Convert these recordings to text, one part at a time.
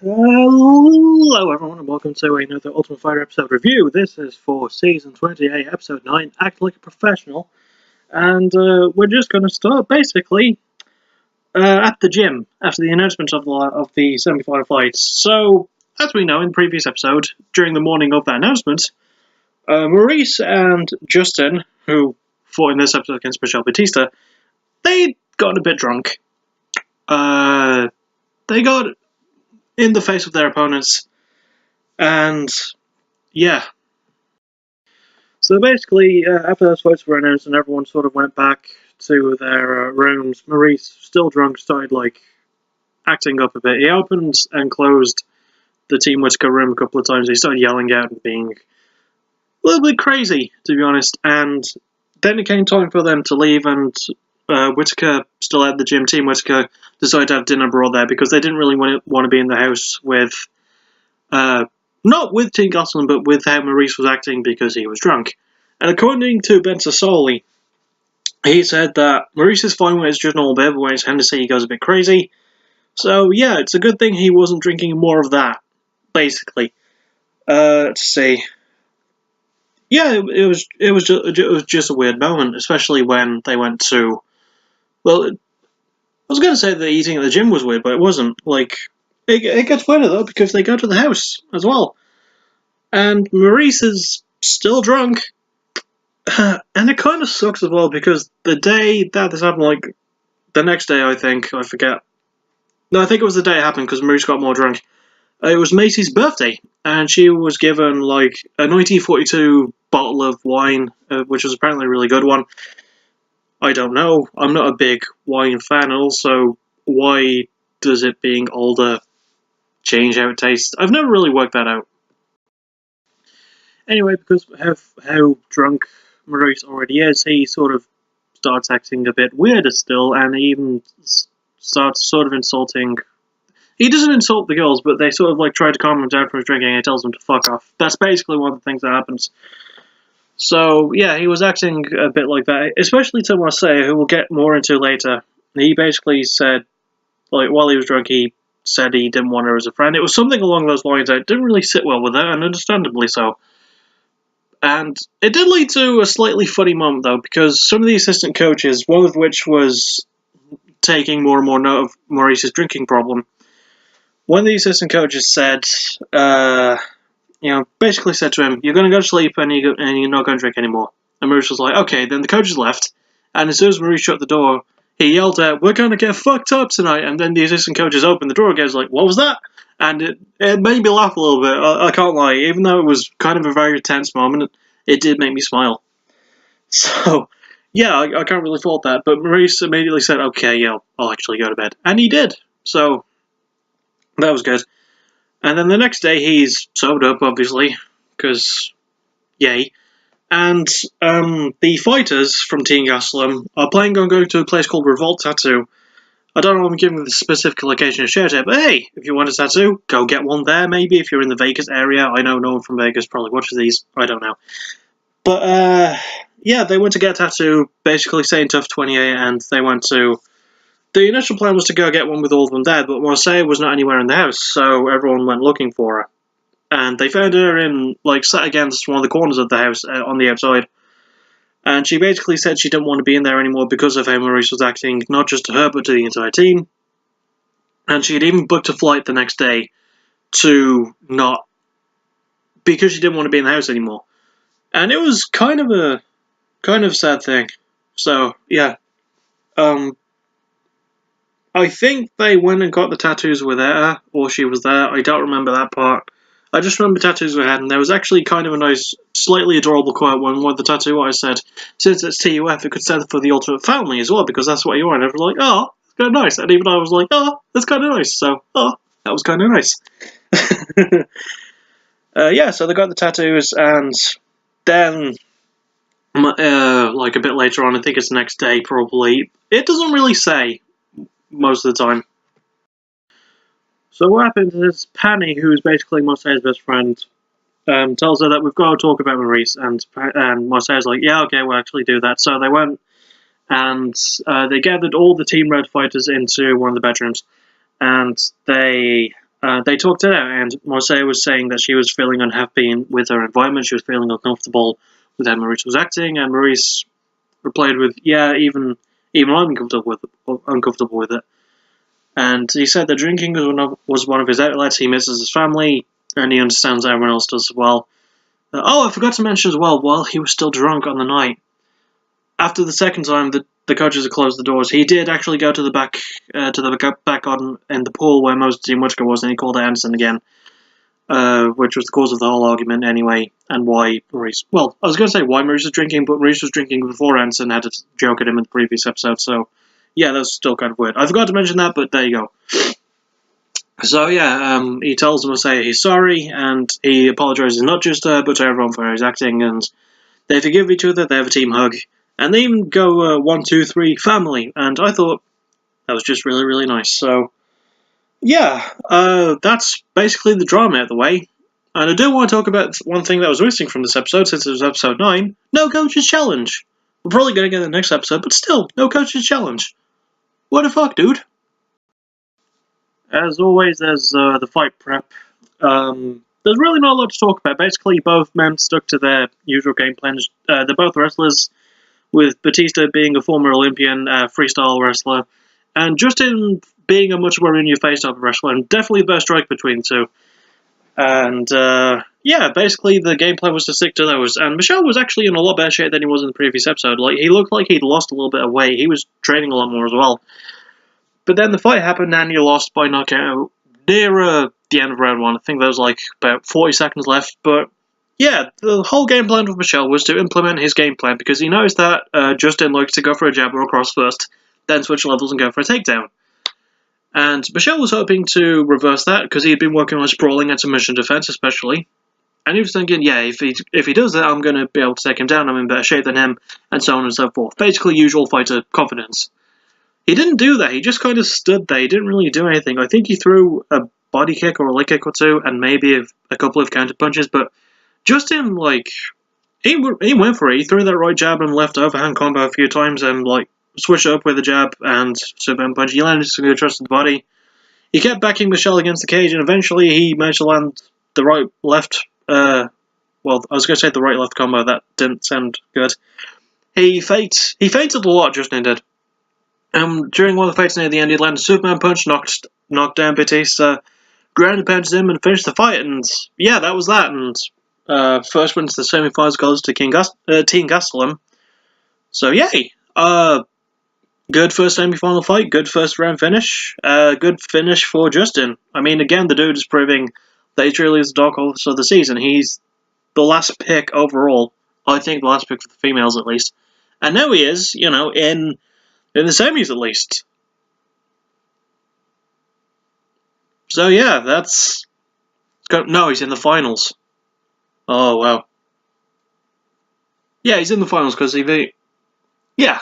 Hello everyone and welcome to another Ultimate Fighter episode review. This is for Season 28, Episode 9, Act Like a Professional. And we're just going to start basically at the gym after the announcement of the semi-final fights. So, as we know in the previous episode, during the morning of that announcement, Maurice and Justin, who fought in this episode against Michel Batista, they got a bit drunk. They got in the face of their opponents, and yeah. So basically, after those fights were announced and everyone sort of went back to their rooms, Maurice, still drunk, started acting up a bit. He opened and closed the Team Whittaker room a couple of times. He started yelling out and being a little bit crazy, to be honest. And then it came time for them to leave, and Whittaker, still at the gym, Team Whittaker, decided to have dinner abroad there because they didn't really want to be in the house with, not with Team Gastelum, but with how Maurice was acting because he was drunk. And according to Ben Sassoli, he said that Maurice is fine when it's just normal beer, but when it's Hennessy, he goes a bit crazy. So yeah, it's a good thing he wasn't drinking more of that, basically. Let's see. Yeah, it was just a weird moment, especially when they went to. Well, I was going to say that eating at the gym was weird, but it wasn't. It gets weirder, though, because they go to the house as well. And Maurice is still drunk. And it kind of sucks as well, because the day that this happened, the next day, I forget. No, I think it was the day it happened, because Maurice got more drunk. It was Macy's birthday, and she was given, a 1942 bottle of wine, which was apparently a really good one. I don't know. I'm not a big wine fan, also, why does it being older change how it tastes? I've never really worked that out. Anyway, because of how drunk Maurice already is, he sort of starts acting a bit weirder still, and he even starts sort of insulting. He doesn't insult the girls, but they sort of try to calm him down from his drinking, and he tells them to fuck off. That's basically one of the things that happens. So, yeah, he was acting a bit like that, especially to Marseille, who we'll get more into later. He basically said, while he was drunk, he said he didn't want her as a friend. It was something along those lines that didn't really sit well with her, and understandably so. And it did lead to a slightly funny moment, though, because some of the assistant coaches, one of which was taking more and more note of Maurice's drinking problem, one of the assistant coaches said, basically said to him, "You're going to go to sleep and you're not going to drink anymore." And Maurice was like, "Okay." Then the coaches left, and as soon as Maurice shut the door, he yelled out, "We're going to get fucked up tonight." And then the assistant coaches opened the door again, like, "What was that?" And it made me laugh a little bit, I can't lie. Even though it was kind of a very tense moment, it did make me smile. So, yeah, I can't really fault that. But Maurice immediately said, "Okay, yeah, I'll actually go to bed." And he did. So, that was good. And then the next day, he's sobered up, obviously, because, yay. And the fighters from Team Gastelum are planning on going to a place called Revolt Tattoo. I don't know if I'm giving the specific location to shout out, but hey, if you want a tattoo, go get one there, maybe, if you're in the Vegas area. I know no one from Vegas probably watches these. I don't know. But, yeah, they went to get a tattoo, basically saying TUF 28, and they went to. The initial plan was to go get one with all of them there, but Marseille was not anywhere in the house, so everyone went looking for her. And they found her sat against one of the corners of the house on the outside. And she basically said she didn't want to be in there anymore because of how Maurice was acting, not just to her, but to the entire team. And she had even booked a flight the next day because she didn't want to be in the house anymore. And it was kind of a sad thing. So, yeah. I think they went and got the tattoos with her, or she was there. I don't remember that part. I just remember tattoos we had, and there was actually kind of a nice, slightly adorable quote when one of the tattoo artists said, "Since it's TUF, it could stand for the ultimate family as well, because that's what you are." And everyone was like, "Oh, that's kind of nice." And even I was like, "Oh, that's kind of nice." So, that was kind of nice. Yeah, so they got the tattoos, and then, a bit later on, I think it's the next day probably, it doesn't really say most of the time. So what happens is Penny, who is basically Marseille's best friend, tells her that we've got to talk about Maurice, and Marseille's like, "Yeah, okay, we'll actually do that." So they went, and they gathered all the Team Red fighters into one of the bedrooms, and they they talked it out, and Marseille was saying that she was feeling unhappy with her environment, she was feeling uncomfortable with how Maurice was acting, and Maurice replied with, yeah, even I'm uncomfortable with it. And he said that drinking was one of his outlets, he misses his family, and he understands everyone else does as well. Oh, I forgot to mention as well, while he was still drunk on the night, after the second time the coaches had closed the doors, he did actually go to the back garden in the pool where Moses and Whittaker was, and he called Anderson again, which was the cause of the whole argument anyway, and why Maurice... Well, I was going to say why Maurice was drinking, but Maurice was drinking before Anderson had a joke at him in the previous episode, so yeah, that's still kind of weird. I forgot to mention that, but there you go. So yeah, he tells them to say he's sorry, and he apologises not just to her, but to everyone for his acting, and they forgive each other, they have a team hug, and they even go 1, 2, 3, family, and I thought that was just really, really nice. So yeah, that's basically the drama out of the way. And I do want to talk about one thing that was missing from this episode, since it was episode 9, no coach's challenge. We're probably going to get the next episode, but still, no coach's challenge. What the fuck, dude? As always, there's the fight prep. There's really not a lot to talk about. Basically, both men stuck to their usual game plans. They're both wrestlers, with Batista being a former Olympian freestyle wrestler, and Justin being a much more in-your-face type of wrestler, and definitely the best strike between the two. And yeah, basically the game plan was to stick to those. And Michel was actually in a lot better shape than he was in the previous episode. Like, he looked like he'd lost a little bit of weight. He was training a lot more as well. But then the fight happened, and he lost by knockout near the end of round 1. I think there was like about 40 seconds left. But yeah, the whole game plan with Michel was to implement his game plan, because he knows that Justin likes to go for a jab or a cross first, then switch levels and go for a takedown. And Michel was hoping to reverse that, because he had been working on sprawling and submission defense especially. And he was thinking, yeah, if he does that, I'm going to be able to take him down, I'm in better shape than him, and so on and so forth. Basically, usual fighter confidence. He didn't do that, he just kind of stood there, he didn't really do anything. I think he threw a body kick or a leg kick or two, and maybe a couple of counter punches, but Justin, like, he went for it. He threw that right jab and left overhand combo a few times, and, like, switched up with a jab and superhand punch. He landed to trust the body. He kept backing Michel against the cage, and eventually he managed to land the right-left, well, I was going to say the right-left combo, that didn't sound good. He fainted a lot, Justin did. During one of the fights near the end, he landed a Superman punch, knocked down Batista, ground pounded him, and finished the fight. And yeah, that was that. And first win to the semifinals goes to Team Gastelum. So yay! Good first semifinal fight, good first round finish, good finish for Justin. I mean, again, the dude is proving that he truly is the dark horse of the season. He's the last pick overall. I think the last pick for the females, at least. And now he is, you know, in the semis, at least. So yeah, that's... No, he's in the finals. Oh, wow. Yeah, he's in the finals because he beat... Yeah.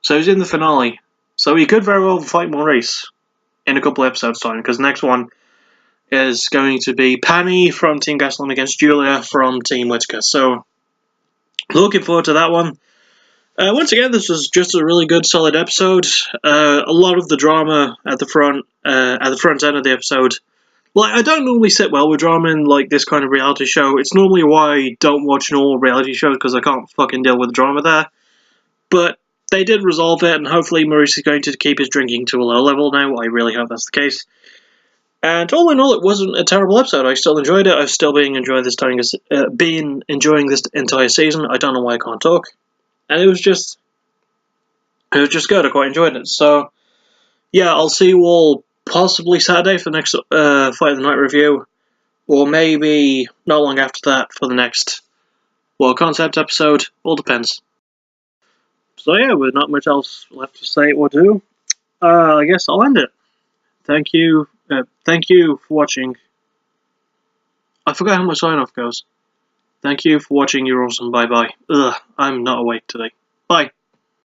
So he's in the finale. So he could very well fight Maurice in a couple of episodes' time, because the next one is going to be Penny from Team Gastelum against Julia from Team Whittaker. So, looking forward to that one. Once again, this was just a really good, solid episode. A lot of the drama at the front end of the episode. Like, I don't normally sit well with drama in like this kind of reality show. It's normally why I don't watch normal reality shows, because I can't fucking deal with the drama there. But they did resolve it, and hopefully Maurice is going to keep his drinking to a low level now. I really hope that's the case. And all in all, it wasn't a terrible episode. I still enjoyed it. I've still been enjoying this entire season. I don't know why I can't talk. And it was just good. I quite enjoyed it. So, yeah, I'll see you all possibly Saturday for the next Fight of the Night review. Or maybe not long after that for the next concept episode. All depends. So yeah, with not much else left to say or do, I guess I'll end it. Thank you for watching. I forgot how my sign-off goes. Thank you for watching, you're awesome, bye-bye. Ugh, I'm not awake today. Bye.